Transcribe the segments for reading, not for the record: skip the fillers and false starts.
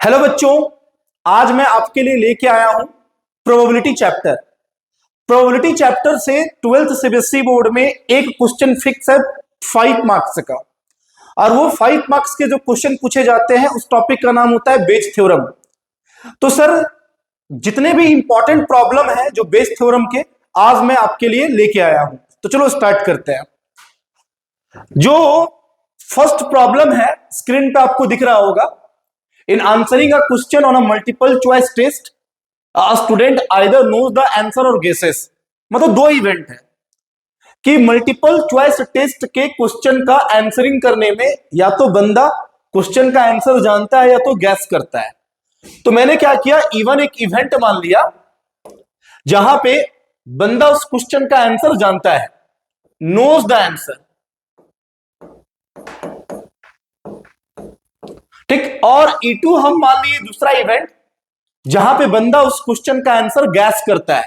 Hello बच्चों, आज मैं आपके लिए लेके आया हूं प्रोबेबिलिटी चैप्टर। प्रोबेबिलिटी चैप्टर से 12th सीबीएसई बोर्ड में एक क्वेश्चन फिक्स है 5 मार्क्स का, और वो 5 मार्क्स के जो क्वेश्चन पूछे जाते हैं उस टॉपिक का नाम होता है बेस थ्योरम। तो सर, जितने भी इंपॉर्टेंट प्रॉब्लम है जो बेस थ्योरम के, आज मैं आपके लिए लेके आया हूं। तो चलो स्टार्ट करते हैं। जो फर्स्ट प्रॉब्लम है स्क्रीन पे आपको दिख रहा होगा। In answering a question on a multiple choice test, a student either knows the answer or guesses। मतलब दो इवेंट है कि मल्टीपल चॉइस टेस्ट के क्वेश्चन का आंसरिंग करने में या तो बंदा क्वेश्चन का आंसर जानता है या तो गैस करता है। तो मैंने क्या किया, इवन एक इवेंट मान लिया जहां पे बंदा उस क्वेश्चन का आंसर जानता है, नोज द आंसर, ठीक। और E2 हम मान लिए दूसरा इवेंट जहां पे बंदा उस क्वेश्चन का आंसर गैस करता है,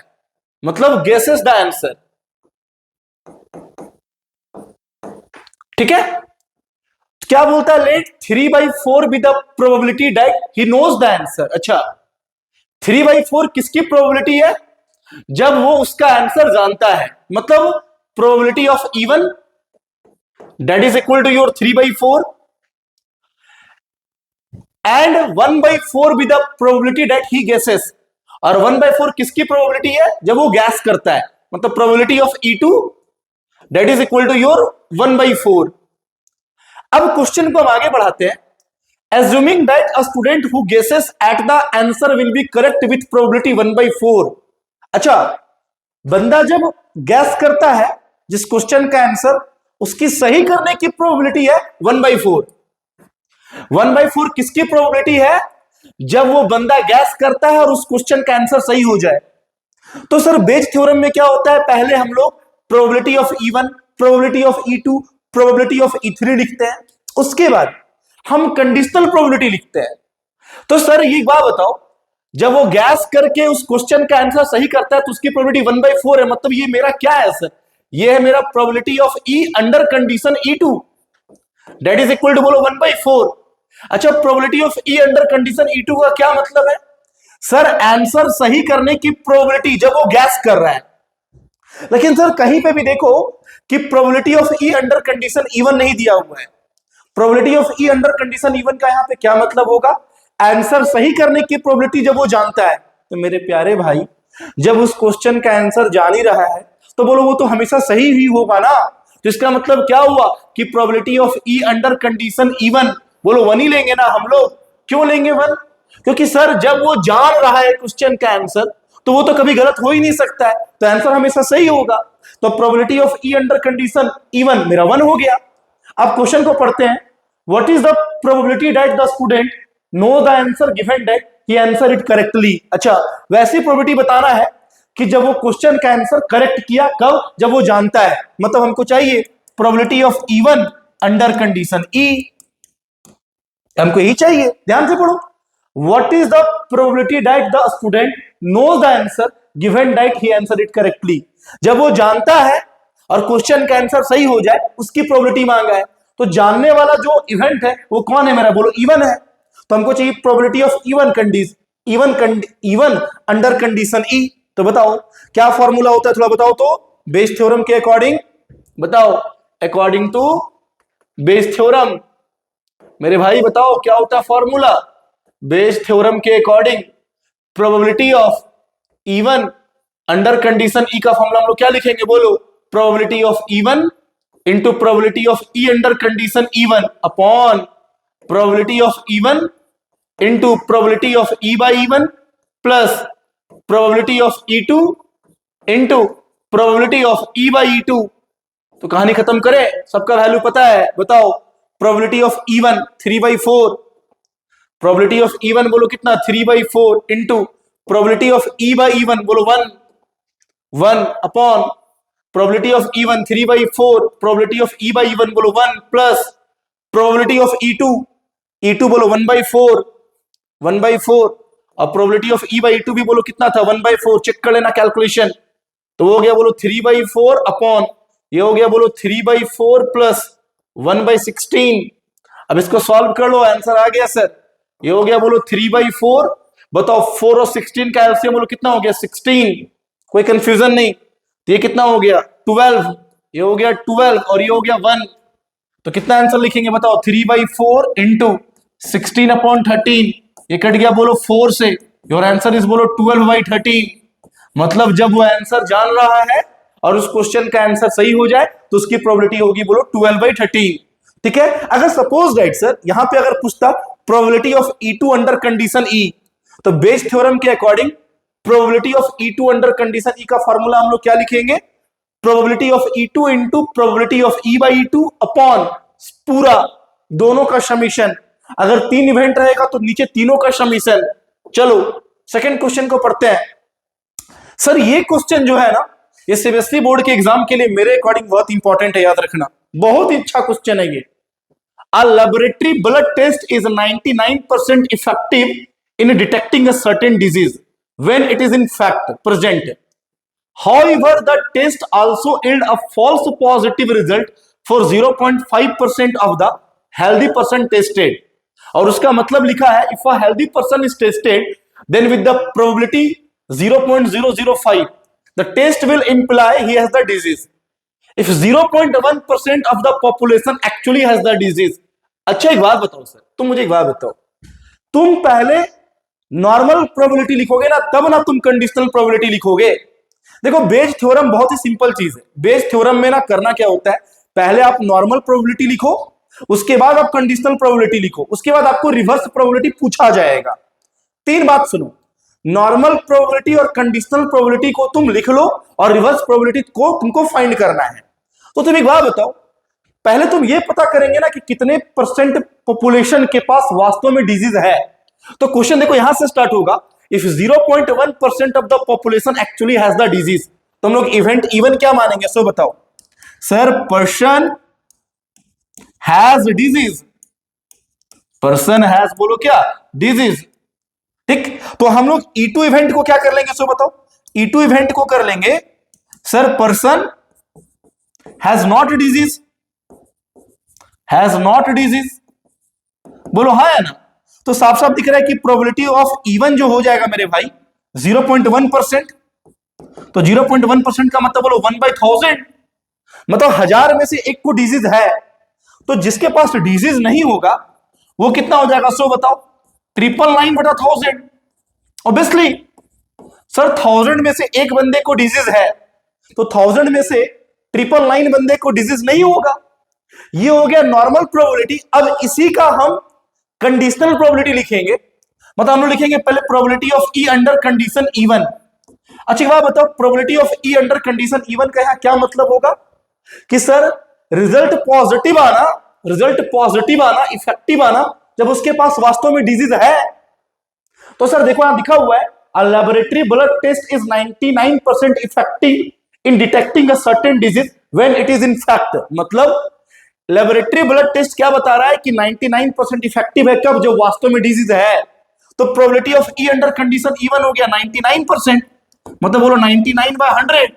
मतलब गेसेस द आंसर, ठीक है। क्या बोलता है, let 3/4 be the probability that he knows the answer. अच्छा, 3/4 किसकी प्रोबेबिलिटी है? जब वो उसका आंसर जानता है, मतलब probability of even that is equal to your 3/4 and 1/4 be the probability that he guesses. और 1/4 किसकी प्रोबेबिलिटी है? जब वो गैस करता है, मतलब probability of E2 that is equal to your 1/4। अब क्वेश्चन को हम आगे बढ़ाते हैं। Assuming that a student who guesses at the answer will be correct with probability 1/4। अच्छा, बंदा जब गैस करता है जिस क्वेश्चन का आंसर, उसकी सही करने की प्रोबेबिलिटी है 1/4। 1/4 किसकी प्रोबेबिलिटी है? जब वो बंदा गैस करता है और उस क्वेश्चन का आंसर सही हो जाए। तो सर, बेस थ्योरम में क्या होता है, पहले हम लोग probability of E1, probability of E2, probability of E3 लिखते हैं, उसके बाद हम कंडीशनल प्रोबेबिलिटी लिखते हैं। तो सर ये बात बताओ, जब वो गैस करके उस क्वेश्चन का आंसर सही करता है तो उसकी प्रोबेबिलिटी 1/4 है, मतलब ये मेरा क्या है सर? ये है मेरा probability of E under condition E2 that is equal to, बोलो 1/4। अच्छा, probability of E under condition E2 का क्या मतलब है? सर, आंसर सही करने की प्रोबेबिलिटी जब वो गैस कर रहा है। लेकिन सर कहीं पे भी देखो कि probability of E under condition E1 नहीं दिया हुआ है। Probability of E under condition E1 का यहां पे क्या मतलब होगा? आंसर सही करने की प्रोबेबिलिटी जब वो जानता है। तो मेरे प्यारे भाई, जब उस क्वेश्चन का आंसर जान ही रहा है तो बोलो वो तो हमेशा सही ही होगा ना। तो इसका मतलब क्या हुआ कि probability of E under condition E1, बोलो 1 ही लेंगे ना हम लोग। क्यों लेंगे 1? क्योंकि सर जब वो जान रहा है क्वेश्चन का आंसर तो वो तो कभी गलत हो ही नहीं सकता है, तो आंसर हमेशा सही होगा। तो probability of E under condition E1 मेरा 1 हो गया। अब क्वेश्चन को पढ़ते हैं। What is the probability that the student know the answer given that he answer it correctly. अच्छा, वैसी प्रोबेबिलिटी बताना है कि जब वो क्वेश्चन का आंसर करेक्ट किया, कब? जब वो जानता है। मतलब हमको चाहिए probability of E1 under condition E, हमको यही चाहिए। ध्यान से पढ़ो। What is the probability that the student knows the answer given that he answer it correctly. जब वो जानता है और क्वेश्चन का आंसर सही हो जाए, उसकी प्रोबेबिलिटी मांगा है। तो जानने वाला जो इवेंट है वो कौन है मेरा? बोलो E1 है। तो हमको चाहिए probability of E1 under condition E। तो बताओ क्या फॉर्मूला होता है, थोड़ा बताओ तो। बेस थ्योरम के अकॉर्डिंग बताओ, अकॉर्डिंग टू बेस थ्योरम मेरे भाई बताओ क्या होता है फॉर्मूला। बेस थ्योरम के according probability of E1 under condition E का फॉर्मूला हम लोग क्या लिखेंगे? बोलो, probability of E1 into probability of E under condition E1 upon probability of E1 into probability of E/E1 plus probability of E2 into probability of E/E2। तो कहानी खत्म करें, सबका वैल्यू पता है। बताओ, probability of E1 3/4, probability of E1 बोलो कितना? 3/4 इंटू प्रोबेबिलिटी ऑफ E/E1 बोलो 1 upon probability of E1 3/4, probability of E/E1 बोलो 1 प्लस प्रोबेबिलिटी ऑफ E2 बोलो 1/4 और प्रोबेबिलिटी ऑफ E/E2 भी बोलो कितना था? 1/4। चेक कर लेना कैलकुलेशन। तो हो गया बोलो 3/4 अपॉन, ये हो गया बोलो 3/4 प्लस 1/16। अब इसको सॉल्व कर लो, आंसर आ गया सर। ये हो गया बोलो 3/4। बताओ 4 और 16 का एलसीएम बोलो कितना हो गया 16। कोई कंफ्यूजन नहीं। तो ये कितना हो गया 12। ये हो गया 12 और ये हो गया 1। तो कितना आंसर लिखेंगे बताओ 3/4 इंटू 16/13। ये कट गया बोलो 4 से। योर आंसर इज बोलो 12/13। मतलब जब वो आंसर जान रहा है और उस क्वेश्चन का आंसर सही हो जाए तो उसकी प्रोबेबिलिटी होगी बोलो 12/13। ठीक है। अगर सपोज राइट सर यहां पे अगर पूछता probability of E2 under condition E, तो बेस थ्योरम के according probability of E2 under condition E का फॉर्मूला हम लोग क्या लिखेंगे, probability of E2 into probability of E/E2 upon पूरा दोनों का समीशन। अगर 3 इवेंट रहेगा तो नीचे तीनों का समीशन। चलो सेकंड क्वेश्चन को पढ़ते हैं। सर ये क्वेश्चन जो है ना ये सीबीएसई बोर्ड के एग्जाम के लिए मेरे अकॉर्डिंग बहुत इंपॉर्टेंट है, याद रखना। बहुत ही अच्छा क्वेश्चन है ये। A laboratory blood test is 99% effective in detecting a certain disease when it is in fact present. However, the test also yield a false positive result for 0.5% of the healthy person tested. और उसका मतलब लिखा है if a healthy person is tested then with the probability 0.005 the test will imply he has the disease. If 0.1% of the population actually has the disease. अच्छा एक बात बताओ sir, तुम मुझे एक बात बताओ, तुम पहले नॉर्मल प्रोबेबिलिटी लिखोगे ना तब ना तुम कंडीशनल प्रोबेबिलिटी लिखोगे। देखो बेज थ्योरम बहुत ही सिंपल चीज है। बेज थ्योरम में ना करना क्या होता है, पहले आप नॉर्मल प्रोबेबिलिटी लिखो, उसके बाद आप कंडीशनल प्रोबेबिलिटी लिखो, उसके बाद आपको रिवर्स प्रोबेबिलिटी पूछा जाएगा। 3 बात सुनो, नॉर्मल प्रोबेबिलिटी और कंडीशनल प्रोबेबिलिटी को तुम लिख लो और रिवर्स प्रोबेबिलिटी को तुमको फाइंड करना है। तो तुम एक बात बताओ, पहले तुम ये पता करेंगे ना कि कितने परसेंट पॉपुलेशन के पास वास्तव में डिजीज है। तो क्वेश्चन देखो यहां से स्टार्ट होगा, if 0.1% of the population actually has the disease, तो हम लोग इवेंट इवन क्या मानेंगे, सो बताओ sir. Person has disease, person has बोलो क्या डिजीज। ठीक, तो हम लोग E2 इवेंट को क्या कर लेंगे, सो बताओ। E2 इवेंट को कर लेंगे sir person has not disease, has not disease, बोलो हाँ है ना। तो साफ साफ दिख रहा है कि प्रोबेबिलिटी ऑफ इवन जो हो जाएगा मेरे भाई 0.1%। तो 0.1% का मतलब बोलो 1/1000, मतलब 1000 में से एक को डिजीज है। तो जिसके पास डिजीज नहीं होगा वो कितना हो जाएगा, सो बताओ 999/1000। ऑब्वियसली सर 1000 में से एक बंदे को डिजीज है, तो 1000 में से 999 बंदे को डिजीज नहीं होगा। ये हो गया नॉर्मल प्रोबेबिलिटी। अब इसी का हम कंडीशनल प्रोबेबिलिटी लिखेंगे, मतलब हम लोग लिखेंगे पहले probability of E under condition E1। अच्छी बात बताओ, probability of E under condition E1 का क्या मतलब होगा कि सर रिजल्ट पॉजिटिव आना, रिजल्ट पॉजिटिव आना, इफेक्टिव आना जब उसके पास वास्तव में डिजीज है। तो सर देखो यहां लिखा हुआ है a laboratory blood test is 99% effective in detecting a certain disease when it is in fact, मतलब लेबोरेटरी ब्लड टेस्ट क्या बता रहा है कि 99% इफेक्टिव है कब, जो वास्तव में डिजीज है। तो probability of E under condition E1 हो गया 99%, मतलब बोलो 99/100।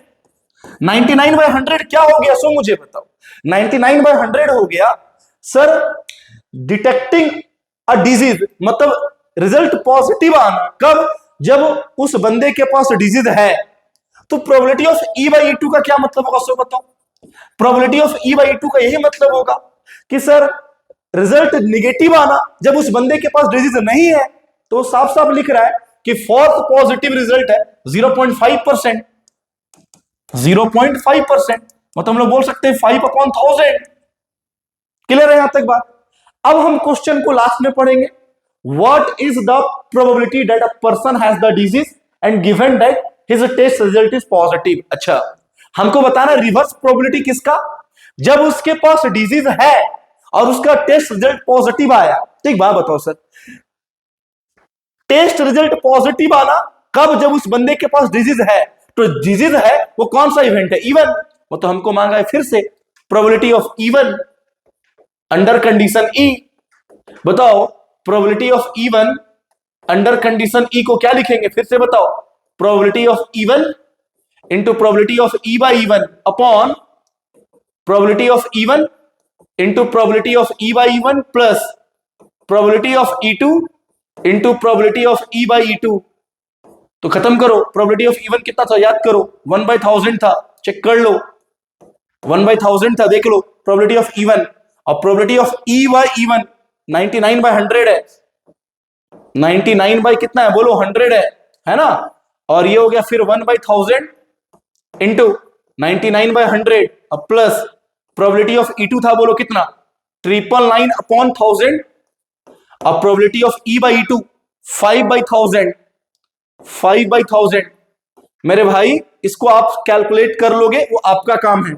99/100 क्या हो गया, सो मुझे बताओ। 99/100 हो गया सर डिटेक्टिंग अ डिजीज, मतलब रिजल्ट पॉजिटिव आना कब, जब उस बंदे के पास डिजीज है। तो प्रोबेबिलिटी ऑफ E/E2 का क्या मतलब होगा, सो बताओ। प्रोबेबिलिटी ऑफ E/E2 का यही मतलब होगा कि सर रिजल्ट निगेटिव आना जब उस बंदे के पास डिजीज नहीं है। तो साफ साफ लिख रहा है कि फॉल्स पॉजिटिव रिजल्ट है 0.5%। 0.5% मतलब हम लोग बोल सकते हैं 5/1000। क्लियर है यहां तक बात। अब हम क्वेश्चन को लास्ट में पढ़ेंगे। What is the probability that a person has the disease and given that his test result is positive. अच्छा, हमको बताना रिवर्स प्रोबेबिलिटी किसका, जब उसके पास डिजीज है और उसका टेस्ट रिजल्ट पॉजिटिव आया। ठीक, बात बताओ सर, टेस्ट रिजल्ट पॉजिटिव आना कब, जब उस बंदे के पास डिजीज है। तो डिजीज है वो कौन सा इवेंट है, इवन। वो तो हमको मांगा है फिर से probability of even under condition E। बताओ probability of even under condition E को क्या लिखेंगे, फिर से बताओ। Probability of even into probability of E/E1 upon probability of E1 into probability of E/E1 plus probability of E2 into probability of E by E two. तो खत्म करो, probability of E1 कितना था याद करो, 1/1000 था, चेक कर लो, 1/1000 था, देख लो प्रोबेबिलिटी ऑफ E1। और probability of E by E1 99/100 है, 99 बाई कितना है बोलो 100 है ना। और ये हो गया फिर 1/1000 इंटू 99/100 अब प्लस प्रोबेबिलिटी ऑफ E2 था बोलो कितना 999/1000। अब probability of E by E2 5/1000, 5/1000। मेरे भाई इसको आप कैलकुलेट कर लोगे, वो आपका काम है,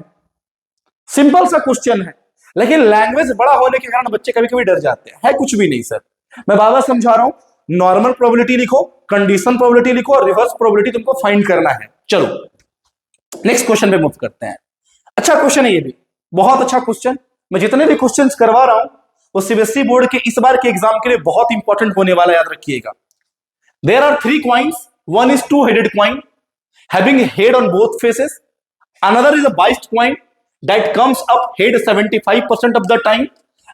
सिंपल सा क्वेश्चन है। लेकिन लैंग्वेज बड़ा होने के कारण बच्चे कभी कभी डर जाते हैं, है कुछ भी नहीं सर, मैं बार बार समझा रहा हूं, नॉर्मल प्रोबेबिलिटी लिखो, कंडीशन प्रोबेबिलिटी लिखो और रिवर्स प्रोबेबिलिटी तुमको फाइंड करना है। चलो नेक्स्ट क्वेश्चन पे मूव करते हैं। अच्छा क्वेश्चन है ये भी, बहुत अच्छा क्वेश्चन। मैं जितने भी क्वेश्चन करवा रहा हूं वो सीबीएसई बोर्ड के इस बार के एग्जाम के लिए बहुत इंपॉर्टेंट होने वाला, याद रखिएगा। There are 3 coins. One is two-headed coin having a head on both faces. Another is a biased coin that comes up head 75% of the time.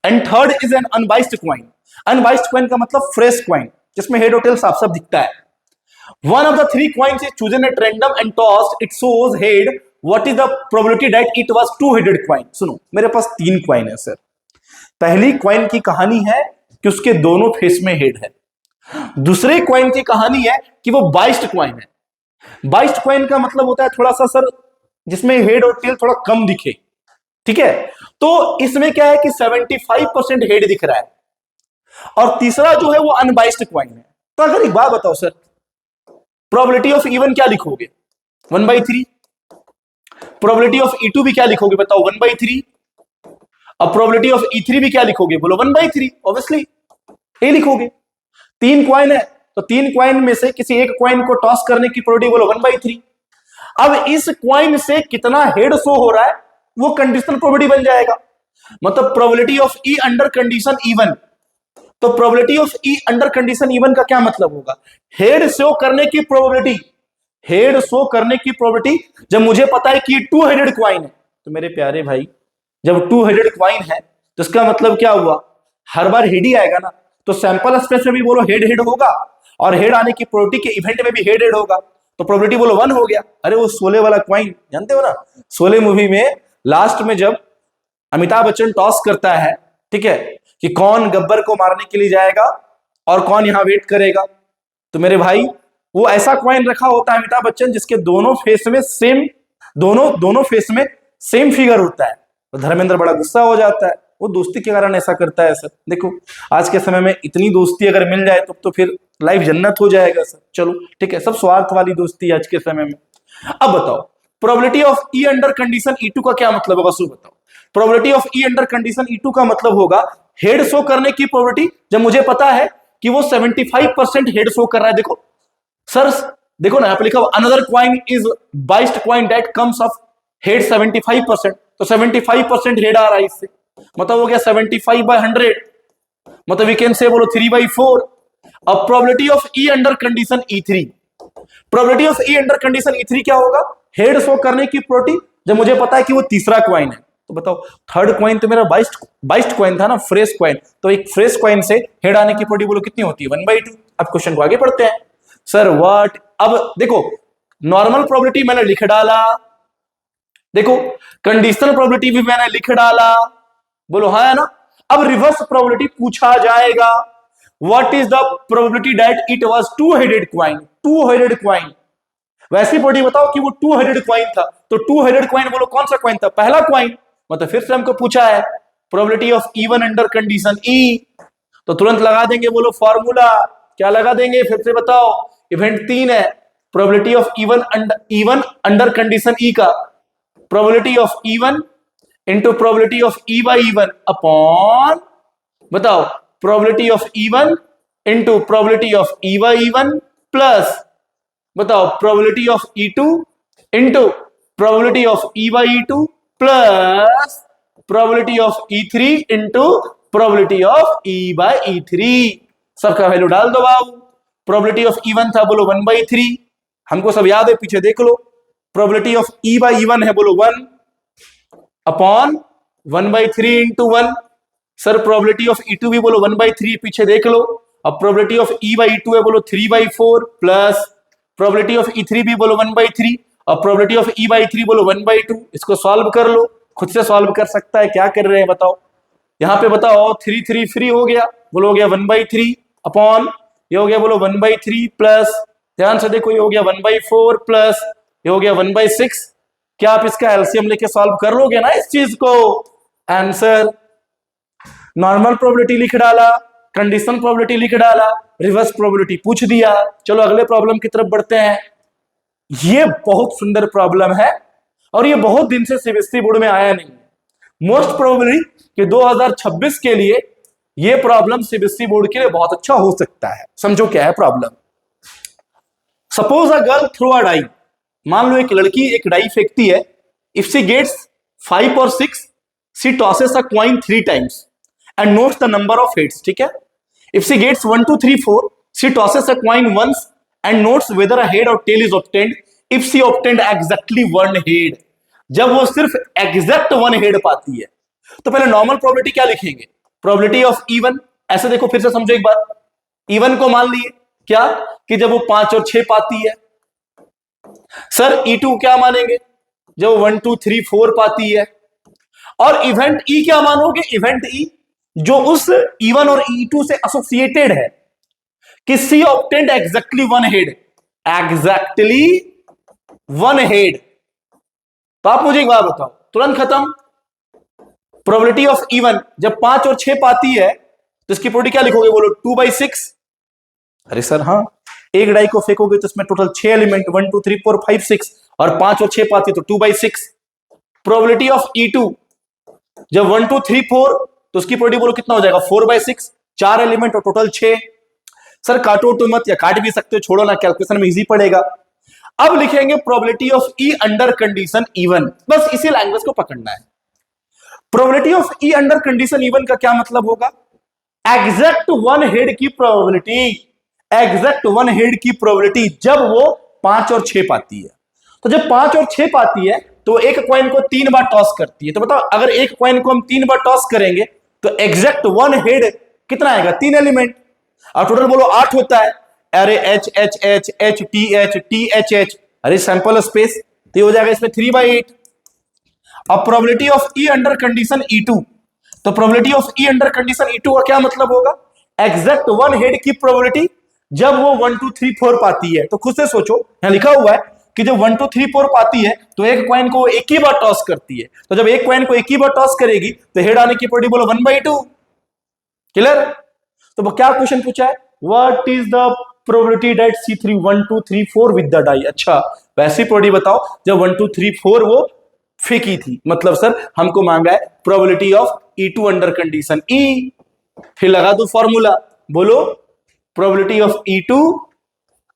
And third is an unbiased coin. Unbiased coin का मतलब fresh coin जिसमें head और tail साफ साफ दिखता है। One of the 3 coins is chosen at random and tossed. It shows head. What is the probability that it was two-headed coin? सुनो, मेरे पास 3 coin है सर। पहली coin की कहानी है कि उसके दोनों फेस में हेड है। दूसरे कॉइन की कहानी है कि वो बाइस्ड कॉइन है। बाइस्ड कॉइन का मतलब होता है थोड़ा सा सर जिसमें हेड और टेल थोड़ा कम दिखे, ठीक है। तो इसमें क्या है कि 75% हेड दिख रहा है और तीसरा जो है वो अनबाइस्ड कॉइन है। तो अगर एक बात बताओ सर, प्रोबेबिलिटी ऑफ E1 क्या लिखोगे 1/3, प्रोबेबिलिटी ऑफ E2 भी क्या लिखोगे बताओ 1/3, अब प्रोबेबिलिटी ऑफ E3 भी क्या लिखोगे बोलो 1/3, ऑब्वियसली ए लिखोगे। 3 क्वाइन है तो 3 क्वाइन में से किसी एक क्वाइन को टॉस करने की प्रोबेबिलिटी बोलो 1/3। अब इस क्वाइन से कितना हेड शो हो रहा है वो कंडीशनल प्रोबेबिलिटी बन जाएगा, मतलब probability of E under condition E1। तो probability of E under condition E1 का क्या मतलब होगा, हेड शो करने की प्रोबेबिलिटी, हेड शो करने की प्रोबेबिलिटी जब मुझे पता है कि ये 2 हेडेड क्वाइन है। तो मेरे प्यारे भाई जब 2 हेडेड क्वाइन है तो इसका मतलब क्या हुआ, हर बार हेड ही आएगा ना। तो सैंपल स्पेस में भी बोलो हेड हेड होगा और हेड आने की प्रोबेबिलिटी के इवेंट में भी हेड हेड होगा, तो प्रोबेबिलिटी बोलो 1 हो गया। अरे वो शोले वाला क्वाइन जानते हो ना, शोले मूवी में लास्ट में जब अमिताभ बच्चन टॉस करता है, ठीक है, कि कौन गब्बर को मारने के लिए जाएगा और कौन यहां वेट करेगा, तो मेरे भाई वो ऐसा क्वाइन रखा होता है अमिताभ बच्चन जिसके दोनों फेस में सेम, दोनों फेस में सेम फिगर होता है। तो धर्मेंद्र बड़ा गुस्सा हो जाता है, वो दोस्ती के कारण ऐसा करता है सर। देखो आज के समय में इतनी दोस्ती अगर मिल जाए तो फिर लाइफ जन्नत हो जाएगा सर। चलो ठीक है, सब स्वार्थ वाली दोस्ती आज के समय में। अब बताओ probability of E under condition E2 का क्या मतलब होगा, सो बताओ। Probability of E under condition E2 का मतलब होगा हेड शो करने की प्रोबेबिलिटी जब मुझे पता है कि वो 75% हेड शो कर रहा है। देखो सर, देखो ना यहाँ पे लिखा हुआ another coin is biased coin that comes of head 75%, तो 75% हेड आ रहा है इससे, मतलब हो गया 75/100, मतलब वी कैन से बोलो 3/4। अब probability of E under condition E3, probability of E under condition E3 क्या होगा, हेड शो करने की प्रोबेबिलिटी जब मुझे पता है कि वो तीसरा क्वाइन है। तो बताओ थर्ड क्वाइन तो मेरा बाइस्ड क्वाइन था ना, फ्रेश क्वाइन, तो एक फ्रेश क्वाइन से हेड आने की प्रोबेबिलिटी बोलो कितनी होती है 1/2। अब क्वेश्चन को आगे पढ़ते हैं सर। व्हाट, अब देखो नॉर्मल प्रोबेबिलिटी मैंने लिख डाला, देखो कंडीशनल प्रोबेबिलिटी भी मैंने लिख डाला, बोलो हाँ है ना। अब रिवर्स प्रोबेबिलिटी पूछा जाएगा, what is the probability that it was two headed coin, two headed coin. वैसी प्रोबेबिलिटी बताओ कि वो 2 हेडेड क्वाइन था, तो 2 हेडेड क्वाइन बोलो कौन सा क्वाइन था, पहला क्वाइन। मतलब फिर से हमको पूछा है probability of E1 under condition E, तो तुरंत लगा देंगे, बोलो फॉर्मूला क्या लगा देंगे फिर से बताओ, इवेंट 3 है, probability of E1 under condition E का probability of E1 into probability of E by E1 upon, बताओ probability of E1 into probability of E by E1 plus, बताओ probability of E2 into probability of E by E2 plus probability of E3 into probability of E by E3। सबका value डाल दो बाबू। Probability of E1 था बोलो 1/3, हमको सब याद है, पीछे देख लो। Probability of E by E1 है बोलो 1 upon 1/3 into 1। Sir probability of E2 भी बोलो 1/3, पीछे देख लो। अब probability of E by two है बोलो 3/4 प्लस प्रोबेबिलिटी ऑफ E3 भी बोलो 1/3 और प्रोबेबिलिटी ऑफ E बाई 3 बोलो 1/2। इसको सॉल्व कर लो, खुद से सॉल्व कर सकता है, क्या कर रहे हैं बताओ। यहां पे बताओ 3 3 फ्री हो गया, बोलो हो गया 1/3 अपॉन ये हो गया बोलो 1/3 प्लस ध्यान से देखो ये हो गया 1/4 प्लस ये हो गया 1/6। क्या आप इसका एलसीएम लेके सॉल्व कर लोगे ना इस चीज को। आंसर नॉर्मल प्रोबेबिलिटी लिख डाला, कंडीशन प्रोबेबिलिटी लिख डाला, रिवर्स प्रोबेबिलिटी पूछ दिया। चलो अगले प्रॉब्लम की तरफ बढ़ते हैं। ये बहुत सुंदर प्रॉब्लम है और ये बहुत दिन से सीबीएसई बोर्ड में आया नहीं। मोस्ट प्रोबेबली कि 2026 के लिए ये प्रॉब्लम सीबीएसई बोर्ड के लिए बहुत अच्छा हो सकता है। समझो क्या है problem. Suppose a girl throw a die, मान लो एक लड़की एक डाई फेंकती है। इफ शी गेट्स 5 और 6 she tosses a coin 3 times and notes the number of heads. ठीक है। If she gets 1 2 3 4 she tosses a coin once and notes whether a head और tail is obtained if she obtained exactly 1 head. जब वो सिर्फ exact 1 head पाती है तो पहले नॉर्मल प्रोबेबिलिटी क्या लिखेंगे, प्रोबेबिलिटी ऑफ E1। ऐसे देखो फिर से समझो एक बार, E1 को मान लिए क्या कि जब वो 5 और 6 पाती है। सर E2 क्या मानेंगे, जब 1 2 3 4 पाती है। और इवेंट E क्या मानोगे, इवेंट E जो उस E1 और E2 से एसोसिएटेड है कि she obtained exactly 1 head, exactly 1 head. तो आप मुझे एक बात बताओ, तुरंत खत्म। प्रोबेबिलिटी ऑफ E1 जब 5 और 6 पाती है तो इसकी प्रोबेबिलिटी क्या लिखोगे, बोलो 2/6। अरे सर हाँ, एक डाई को फेंकोगे तो इसमें टोटल 6 एलिमेंट 1 2 3 4 5 6 और 5 और 6 पाती तो 2/6। प्रोबेबिलिटी ऑफ E2 जब 1 2 3 4 तो उसकी प्रोबेबिलिटी बोलो कितना हो जाएगा, 4/6, 4 एलिमेंट और टोटल 6। सर काटो तो मत, या काट भी सकते हो, छोड़ो ना, कैलकुलेशन में इजी पड़ेगा। अब लिखेंगे probability of E under condition E1, बस इसी लैंग्वेज को पकड़ना है। Probability of E under condition E1 का क्या मतलब होगा, एग्जैक्ट 1 हेड की प्रोबेबिलिटी, एग्जैक्ट 1 हेड की प्रोबेबिलिटी जब वो 5 और 6 पाती है। तो जब 5 और 6 पाती है तो एक कॉइन को 3 बार टॉस करती है। तो बताओ अगर एक कॉइन को हम 3 बार टॉस करेंगे तो एग्जैक्ट 1 हेड कितना आएगा, 3 एलिमेंट, और टोटल बोलो 8 होता है। अरे H H H H T H T H H, अरे सैंपल स्पेस, तो ये हो जाएगा इसमें 3/8। अब probability of E under condition E2, तो probability of E under condition E2 का क्या मतलब होगा, एग्जैक्ट 1 हेड की प्रोबेबिलिटी जब वो 1 2 3 4 पाती है। तो खुद से सोचो, यहां लिखा हुआ है कि जब 1 2 3 4 पाती है तो एक कॉइन को एक ही बार टॉस करती है। तो जब एक कॉइन को एक ही बार टॉस करेगी तो हेड आने की प्रोबेबिलिटी बोलो 1/2। क्लियर। तो क्या क्वेश्चन पूछा है, what is the probability that C3 1 2 3 4 with the die. अच्छा वैसी प्रोबेबिलिटी बताओ जब 1 2 3 4 वो फेंकी थी। मतलब सर हमको मांगा है probability of E2 under condition E। फिर लगा दो फॉर्मूला, बोलो probability of E2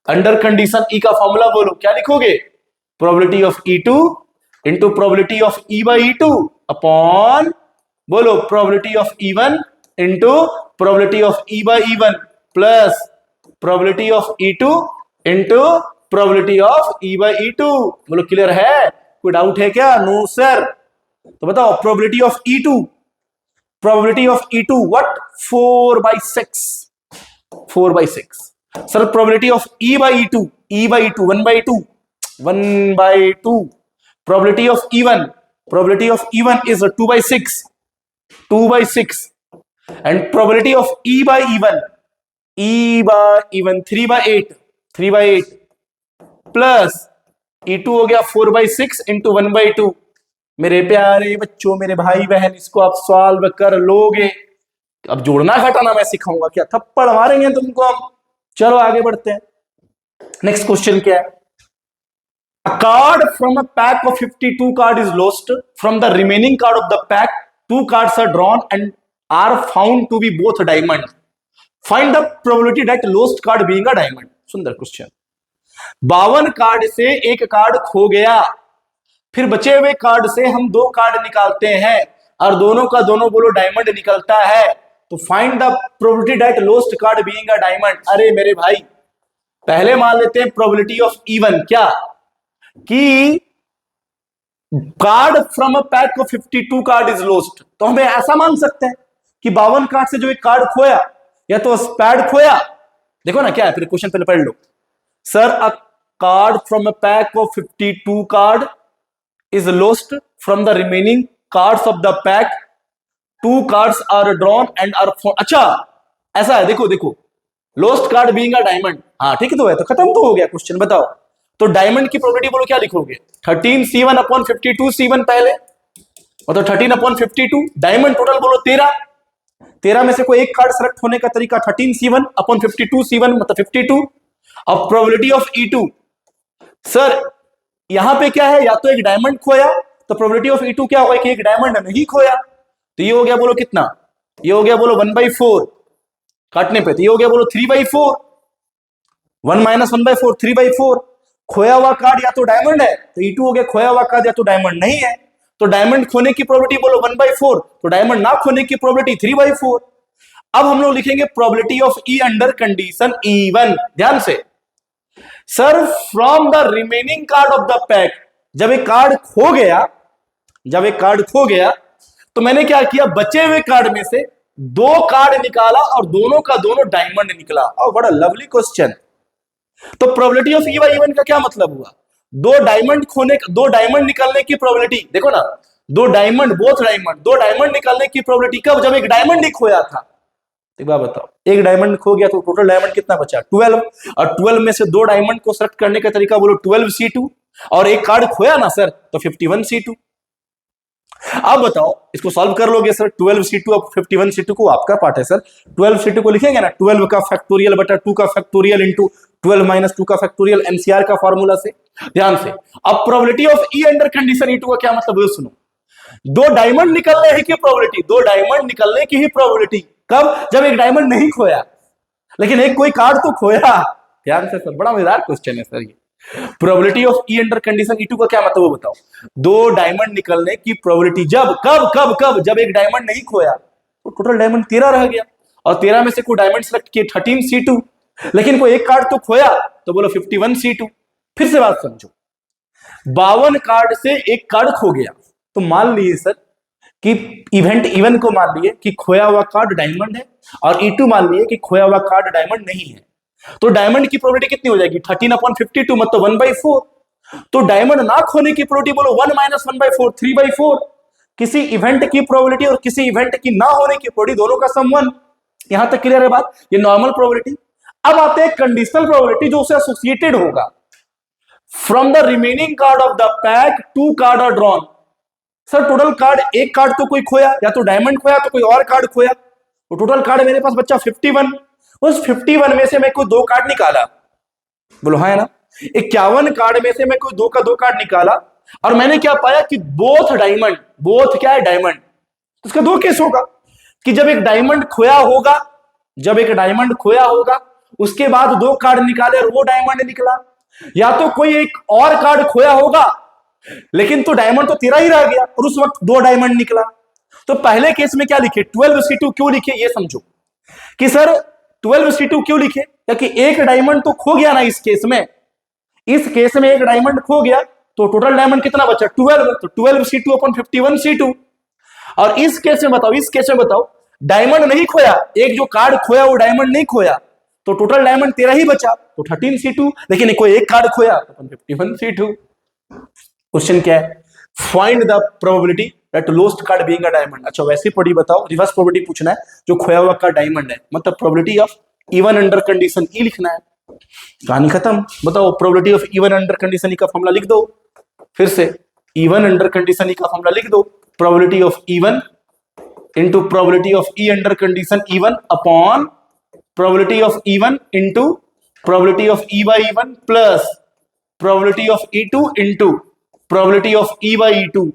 under condition E का फॉर्मूला बोलो, क्या लिखोगे, probability of E2 into probability of E by E2 upon बोलो probability of E1 into probability of E by E1 plus probability of E2 into probability of E by E2। बोलो clear है, कोई doubt है क्या, no sir. तो बताओ probability of E2, probability of E2 what, 4/6, 4/6। Sir probability of E by E2, E by E2 1/2, 1/2। Probability of E1, probability of E1 is 2/6, 2/6 and probability of E by E1, E by E1 3/8, 3/8 plus E2 हो गया 4/6 into 1/2। मेरे प्यारे बच्चों, मेरे भाई बहन, इसको आप सॉल्व कर लोगे। अब जोड़ना घटाना मैं सिखाऊंगा, क्या थप्पड़ मारेंगे तुमको हम। चलो आगे बढ़ते हैं। नेक्स्ट क्वेश्चन क्या है, a card from a pack of 52 card is lost. From the remaining card of the pack 2 cards are drawn and are found to be both diamond. Find the probability that lost card being a diamond. सुंदर question. 52 card से एक card खो गया, फिर बचे हुए card से हम 2 कार्ड निकालते हैं और दोनों का दोनों बोलो डायमंड निकलता है। तो find the probability that lost card being a diamond. अरे मेरे भाई पहले मान लेते हैं प्रोबेबिलिटी ऑफ E1 क्या, कि card from a pack of 52 card is lost. तो हमें ऐसा मान सकते हैं कि 52 कार्ड से जो एक कार्ड खोया या तो स्पैड खोया, देखो ना क्या है, फिर क्वेश्चन पहले पढ़ लो। Sir a card from a pack of 52 card is lost from the remaining cards of the pack, 2 cards are drawn and are, अच्छा ऐसा है, देखो देखो, lost card being a diamond, हाँ ठीक तो है, तो खत्म तो हो गया क्वेश्चन। बताओ तो डायमंड की प्रोबेबिलिटी बोलो क्या लिखोगे, 13C1 अपॉन 52C1 पहले, मतलब 13 अपॉन 52, डायमंड टोटल बोलो 13, 13 में से कोई एक कार्ड सेलेक्ट होने का तरीका 13C1 अपॉन 52C1 मतलब 52। अब प्रोबेबिलिटी ऑफ E2, सर यहां पे क्या है, या तो एक डायमंड खोया, तो प्रोबेबिलिटी ऑफ E2 क्या होगा कि एक डायमंड नहीं खोया, तो ये हो गया बोलो कितना, ये हो गया बोलो 1/4, काटने पे तो ये हो गया बोलो 3/4, 1 माइनस 1/4 3/4। खोया हुआ कार्ड या तो डायमंड है, तो E2 हो गया खोया हुआ कार्ड या तो डायमंड नहीं है, तो डायमंड खोने की प्रोबेबिलिटी बोलो 1/4, तो डायमंड ना खोने की प्रोबेबिलिटी 3/4। अब हम लोग लिखेंगे probability of E under condition E1, ध्यान से। Sir from the remaining card of the pack, जब एक कार्ड खो गया, जब एक कार्ड खो गया तो मैंने क्या किया, बचे हुए कार्ड में से 2 कार्ड निकाला और दोनों का दोनों डायमंड निकला। और बड़ा लवली क्वेश्चन। तो प्रोबेबिलिटी ऑफ E1 का क्या मतलब हुआ, 2 डायमंड खोने, 2 डायमंड निकलने की प्रोबेबिलिटी, देखो ना, 2 डायमंड, बोथ डायमंड, 2 डायमंड निकालने की प्रोबेबिलिटी कब, जब एक डायमंड ही खोया था। एक बात बताओ, एक डायमंड खो गया तो टोटल डायमंड कितना बचा, 12, और 12 में से 2 डायमंड को सेलेक्ट करने का तरीका बोलो 12C2, और एक कार्ड खोया ना सर तो 51C2। अब बताओ इसको सॉल्व कर लोगे सर, 12C2 अब 51C2 को आपका पार्ट है सर, 12C2 को लिखेंगे ना 12 का फैक्टोरियल बटा 2 का फैक्टोरियल इंटू 12 माइनस 2 का फैक्टोरियल, एनसीआर का फॉर्मूला से, ध्यान से। अब probability of E under condition E2 का क्या मतलब है सुनो, 2 डायमंड निकलने की प्रोबेबिलिटी, 2 डायमंड निकलने की ही प्रोबेबिलिटी कब, जब एक डायमंड नहीं खोया, लेकिन एक कोई कार्ड तो खोया। ध्यान से सर, बड़ा मजेदार क्वेश्चन है सर ये। Probability of E under condition E2 का क्या मतलब वो बताओ, 2 डायमंड निकलने की प्रोबेबिलिटी जब, कब कब कब, जब एक डायमंड नहीं खोया, तो टोटल डायमंड 13 रह गया, और 13 में से कोई डायमंड सेलेक्ट किए 13C2, लेकिन कोई एक कार्ड तो खोया, तो बोलो 51C2। फिर से बात समझो, 52 कार्ड से एक कार्ड खो गया, तो मान लीजिए सर कि इवेंट E1 को मान लिए कि खोया हुआ कार्ड डायमंड है, और E2 मान लिए कि खोया हुआ कार्ड डायमंड नहीं है, तो डायमंड की प्रोबेबिलिटी कितनी हो जाएगी, 13/52 मतलब 1/4। तो डायमंड ना खोने की प्रोबेबिलिटी बोलो 1 माइनस 1/4 3/4। किसी इवेंट की प्रोबेबिलिटी और किसी इवेंट की ना होने की प्रोबेबिलिटी दोनों का सम 1। यहां तक क्लियर है बात, ये नॉर्मल प्रोबेबिलिटी। अब आते हैं कंडीशनल प्रोबेबिलिटी जो उससे एसोसिएटेड होगा। From the remaining card of the pack 2 card are drawn, sir total card, एक कार्ड तो कोई खोया, या तो डायमंड खोया तो कोई और कार्ड खोया, तो टोटल कार्ड मेरे पास बच्चा 51। उस 51 में से मैं कोई 2 कार्ड निकाला, बोलो हाँ है ना, 51 कार्ड में से मैं कोई 2 का 2 कार्ड निकाला, और मैंने क्या पाया कि बोथ डायमंड, बोथ क्या है डायमंड, उसका 2 केस होगा कि जब एक डायमंड खोया होगा, जब एक डायमंड खोया होगा उसके बाद 2 कार्ड निकाले और वो डायमंड निकला, या तो कोई एक और कार्ड खोया होगा लेकिन तो डायमंड तो 13 ही रह गया और उस वक्त 2 डायमंड निकला। तो पहले केस में क्या लिखे 12C2 क्यों लिखे, ये समझो कि सर 12C2 क्यों लिखे, क्योंकि एक डायमंड तो खो गया ना इस केस में, इस केस में एक डायमंड खो गया तो टोटल डायमंड कितना बचा 12, तो 12C2 अपॉन 51C2। और इस केस में बताओ, इस केस में बताओ डायमंड नहीं खोया, एक जो कार्ड खोया वो डायमंड नहीं खोया, तो टोटल डायमंड 13 ही बचा, तो 13C2, लेकिन कोई एक कार्ड खोया तो 51C2। क्वेश्चन क्या है, find the probability that lost card being a diamond. अच्छा वैसे पढ़ी बताओ, रिवर्स प्रोबेबिलिटी पूछना है, जो खोया हुआ कार्ड डायमंड है, मतलब probability of E1 under condition E लिखना है, कहानी खत्म। बताओ probability of E1 under condition E का फॉर्मूला लिख दो, फिर से E1 अंडर कंडीशन E का फॉर्मूला लिख दो, probability of E1 into probability of E under condition E1 upon probability of E1 into probability of E by E1 plus probability of E2 into probability of E by E2।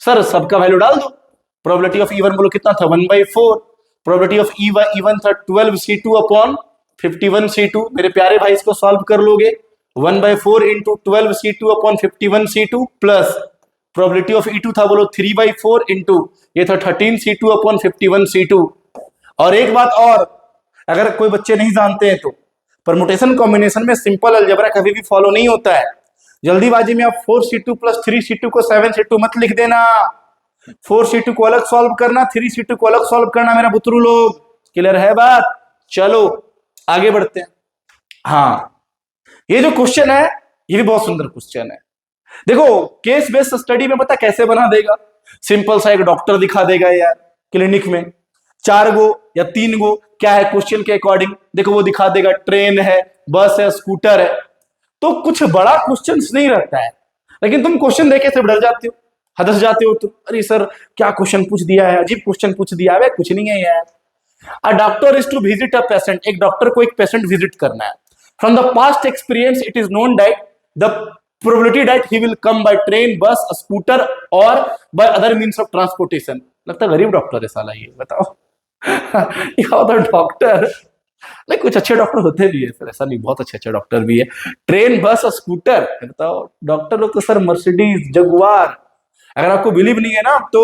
Sir सबका value डाल दो, probability of E1 बोलो कितना था 1/4, probability of E by E1 था 12C2 upon 51C2। मेरे प्यारे भाई इसको सॉल्व कर लोगे, 1/4 into 12C2 upon 51C2 plus probability of E2 था बोलो 3/4 इंटू ये था 13C2 अपॉन 51C2। और एक बात और, अगर कोई बच्चे नहीं जानते हैं तो परमुटेशन कॉम्बिनेशन में सिंपल अलजेब्रा कभी भी फॉलो नहीं होता है। जल्दीबाजी में आप 4C2 प्लस 3C2 को 7C2 मत लिख देना, 4C2 को अलग सॉल्व करना, 3C2 को अलग सॉल्व करना मेरा बुतरू लोग। क्लियर है बात? चलो आगे बढ़ते हैं। हाँ, ये जो क्वेश्चन है ये भी बहुत सुंदर क्वेश्चन है। देखो केस बेस्ड स्टडी में पता कैसे बना देगा, सिंपल सा एक डॉक्टर दिखा देगा यार क्लिनिक में, 4 गो या 3 गो क्या है क्वेश्चन के अकॉर्डिंग, देखो वो दिखा देगा ट्रेन है, बस है, स्कूटर है। तो कुछ बड़ा क्वेश्चन नहीं रहता है, लेकिन तुम क्वेश्चन देखे से डर जाते हो, हदस जाते हो तुम, अरे सर क्या क्वेश्चन पूछ दिया है, अजीब क्वेश्चन पूछ दिया है, कुछ नहीं है यार। A doctor is to visit a patient, एक डॉक्टर को एक पेशेंट विजिट करना है। From the past experience it is known that the probability that he will come by train, bus, scooter और by other means of transportation. लगता है गरीब doctor है साला ये, बताओ। डॉक्टर लाइक कुछ अच्छे डॉक्टर होते भी है सर, ऐसा नहीं, बहुत अच्छे अच्छे डॉक्टर भी है। ट्रेन, बस और स्कूटर, बताओ डॉक्टर लोग तो सर मर्सिडीज, जगुआर। अगर आपको बिलीव नहीं है ना तो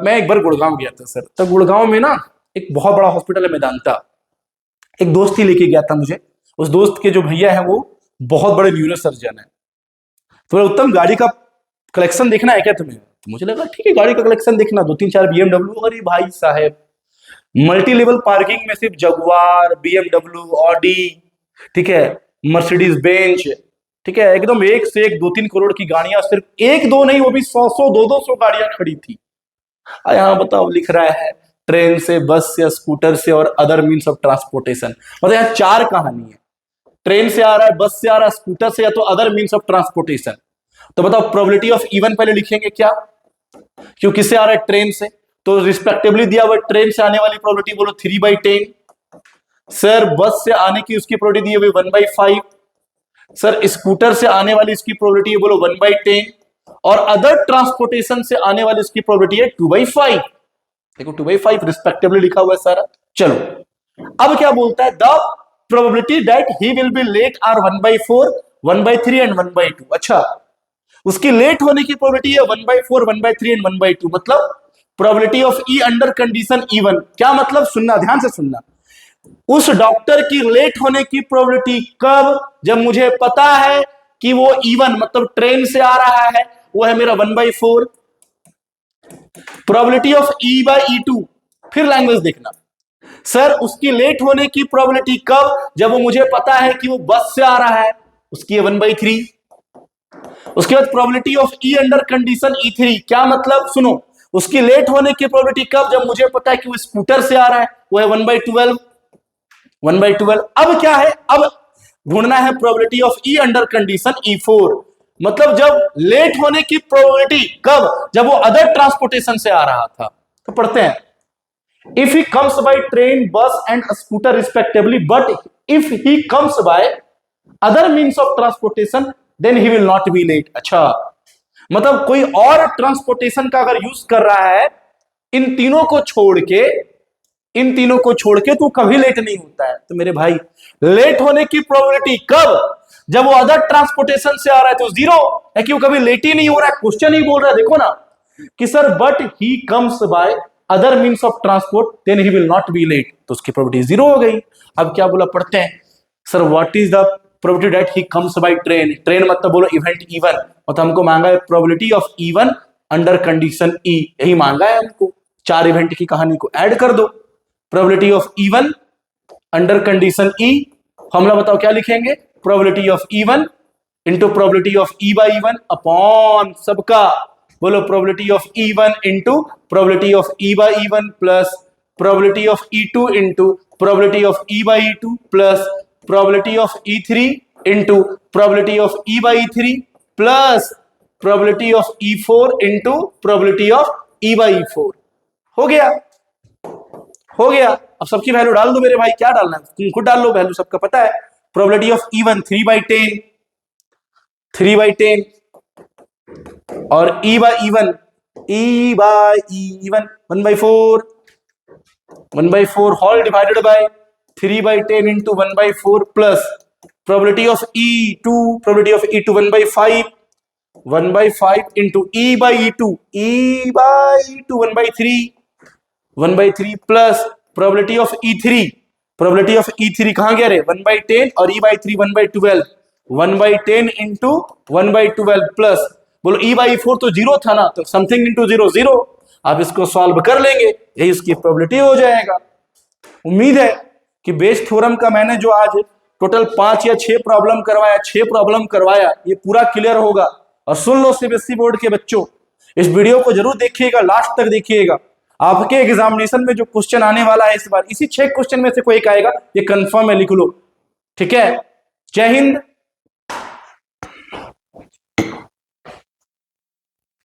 मैं एक बार गुड़गांव गया था सर, तो गुड़गांव में ना एक बहुत बड़ा हॉस्पिटल है मेदांता, एक दोस्त ही लेके गया था मुझे। उस दोस्त के जो भैया है वो बहुत बड़े न्यूरो सर्जन है। तो उत्तम गाड़ी का कलेक्शन देखना है क्या तुम्हें? तो मुझे लगा ठीक है गाड़ी का कलेक्शन देखना, 2-3-4 BMW। अरे भाई साहब, मल्टी लेवल पार्किंग में सिर्फ जगुआर, BMW, ऑडी, ठीक है, मर्सिडीज बेंच, ठीक है, एकदम एक से एक 2-3 करोड़ की गाड़ियां, सिर्फ एक दो नहीं, वो भी 100-100, 200-200 गाड़ियां खड़ी थी। यहाँ बताओ लिख रहा है ट्रेन से, बस या स्कूटर से और अदर मीन्स ऑफ ट्रांसपोर्टेशन। मतलब यहाँ 4 कहानी है, ट्रेन से आ रहा है, बस से आ रहा है, स्कूटर से, या तो अदर मीन्स ऑफ ट्रांसपोर्टेशन। तो बताओ प्रोबेबिलिटी ऑफ इवन पहले लिखेंगे क्या, क्यों किससे आ रहा है, ट्रेन से, तो रिस्पेक्टिवली दिया हुआ ट्रेन से आने वाली प्रोबेबिलिटी बोलो 3/10। सर बस से आने की उसकी प्रोबेबिलिटी दी हुई 1/5। सर स्कूटर से आने वाली इसकी प्रोबेबिलिटी बोलो 1/10, और अदर ट्रांसपोर्टेशन से आने वाली इसकी प्रोबेबिलिटी है 2/5। देखो 2/5 रिस्पेक्टिवली लिखा हुआ है सारा। चलो अब क्या बोलता है, the probability that he will be late are 1/4, 1/3 and 1/2। अच्छा, उसकी लेट होने की प्रोबेबिलिटी है 1/4, 1/3 एंड 1/2। मतलब probability of E under condition even. क्या मतलब, सुनना ध्यान से सुनना, उस डॉक्टर की लेट होने की प्रोबेबिलिटी कब, जब मुझे पता है कि वो इवन मतलब ट्रेन से आ रहा है, वो है मेरा 1/4। प्रोबेबिलिटी ऑफ E/E2, फिर लैंग्वेज देखना, सर उसकी लेट होने की प्रोबेबिलिटी कब, जब वो मुझे पता है कि वो बस से आ रहा है, उसकी है 1/3। उसके बाद probability of E under condition E3, क्या मतलब, सुनो, उसकी लेट होने की प्रोबेबिलिटी कब, जब मुझे पता है कि वो स्कूटर से आ रहा है, वो है 1/12। 1/12। अब क्या है, अब ढूंढना है probability of E under condition E4। मतलब जब लेट होने की प्रोबेबिलिटी कब, जब वो अदर ट्रांसपोर्टेशन से आ रहा था। तो पढ़ते हैं, if he comes by train, bus and scooter respectively, but if he comes by other means of transportation then he will not be late. अच्छा, मतलब कोई और ट्रांसपोर्टेशन का अगर यूज कर रहा है, इन तीनों को छोड़ के तो कभी लेट नहीं होता है। तो मेरे भाई लेट होने की प्रोबेबिलिटी कब, जब वो अदर ट्रांसपोर्टेशन से आ रहा है, तो 0 है कि वो कभी लेट ही नहीं हो रहा है। क्वेश्चन ही बोल रहा है, देखो ना कि sir but he comes by other means of transport then he will not be late, तो उसकी प्रोबेबिलिटी 0 हो गई। अब क्या बोला, पढ़ते हैं, sir what is the probability that he comes by train. Train मतलब बोलो इवेंट इवन, मतलब हमको मांगा है probability of even under condition E, यही मांगा है हमको। 4 इवेंट की कहानी को ऐड कर दो, probability of even under condition E, formula बताओ क्या लिखेंगे, probability of even into probability of E by even upon सबका, बोलो probability of E1 into probability of E bye E1 plus probability of E2 into probability of E by E2 plus probability of E3 into probability of E by E3 plus probability of E4 into probability of E by E4। हो गया, हो गया। अब सबकी value डाल दो मेरे भाई, क्या डालना है तुम खुद डाल लो, वैल्यू सबका पता है। प्रोबेबिलिटी ऑफ E1 3/10, 3/10 और E bye E1 1/4, 1/4 whole divided by 3/10 into 1/4 plus probability of E2, probability of E2 1/5 into E by E2 1/3 plus probability of E3, probability of E3 कहां गया रे, 1/10 और E/3 1/12, 1/10 इंटू 1/12 प्लस बोलो E/4 तो 0 था ना, तो समथिंग इंटू 0 0। आप इसको सॉल्व कर लेंगे, यही उसकी प्रोबेबिलिटी हो जाएगा। उम्मीद है कि बेस थ्योरम का मैंने जो आज टोटल 5 या 6 प्रॉब्लम करवाया ये पूरा क्लियर होगा। और सुन लो सीबीएसई बोर्ड के बच्चों, इस वीडियो को जरूर देखिएगा, लास्ट तक देखिएगा। आपके एग्जामिनेशन में जो क्वेश्चन आने वाला है इस बार, इसी 6 क्वेश्चन में से कोई एक आएगा, ये कंफर्म है, लिख लो। ठीक है, जय हिंद।